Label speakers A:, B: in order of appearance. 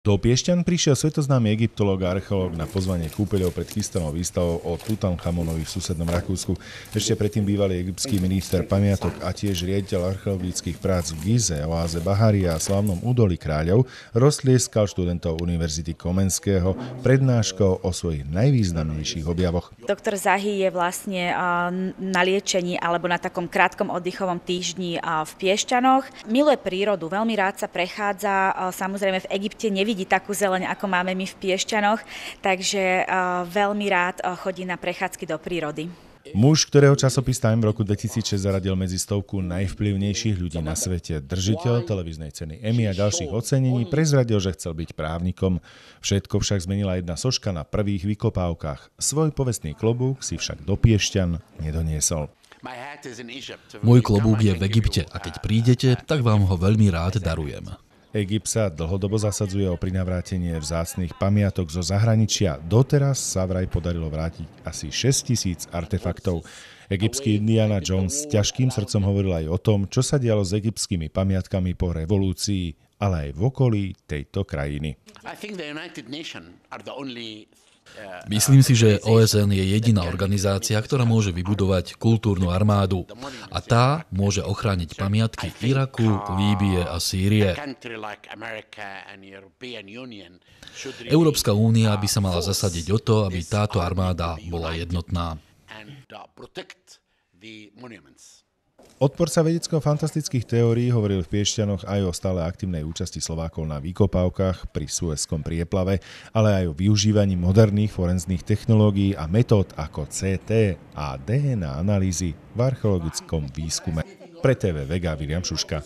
A: Do Piešťan prišiel svetoznámy egyptológ a archeológ na pozvanie kúpeľov pred chystanou výstavou o Tutanchamonovi v susednom Rakúsku. Ešte predtým bývalý egyptský minister pamiatok a tiež riaditeľ archeologických prác v Gize, oáze Baharia a slávnom údolí kráľov roztlieskal študentov Univerzity Komenského prednáškou o svojich najvýznamnejších objavoch.
B: Doktor Zahi je vlastne na liečení alebo na takom krátkom oddychovom týždni v Piešťanoch. Miluje prírodu, veľmi rád sa prechádza, samozrejme v Egypte nevidí takú zeleň, ako máme my v Piešťanoch, takže veľmi rád chodí na prechádzky do prírody.
A: Muž, ktorého časopis Time v roku 2006 zaradil medzi stovku najvplyvnejších ľudí na svete, držiteľ televíznej ceny Emmy a ďalších ocenení, prezradil, že chcel byť právnikom. Všetko však zmenila jedna soška na prvých vykopávkach. Svoj povestný klobúk si však do Piešťan nedoniesol.
C: Môj klobúk je v Egypte a keď prídete, tak vám ho veľmi rád darujem.
A: Egypt sa dlhodobo zasadzuje o prinavrátenie vzácnych pamiatok zo zahraničia. Doteraz sa vraj podarilo vrátiť asi 6 000 artefaktov. Egyptský Indiana Jones s ťažkým srdcom hovoril aj o tom, čo sa dialo s egyptskými pamiatkami po revolúcii, ale aj v okolí tejto krajiny.
C: Myslím si, že OSN je jediná organizácia, ktorá môže vybudovať kultúrnu armádu a tá môže ochrániť pamiatky Iraku, Líbie a Sýrie. Európska únia by sa mala zasadiť o to, aby táto armáda bola jednotná.
A: Odporca vedecko-fantastických teórií hovoril v Piešťanoch aj o stále aktívnej účasti Slovákov na výkopávkach pri Suezskom prieplave, ale aj o využívaní moderných forenzných technológií a metód ako CT a DNA analýzy v archeologickom výskume. Pre TV Vega Viliam Šuška.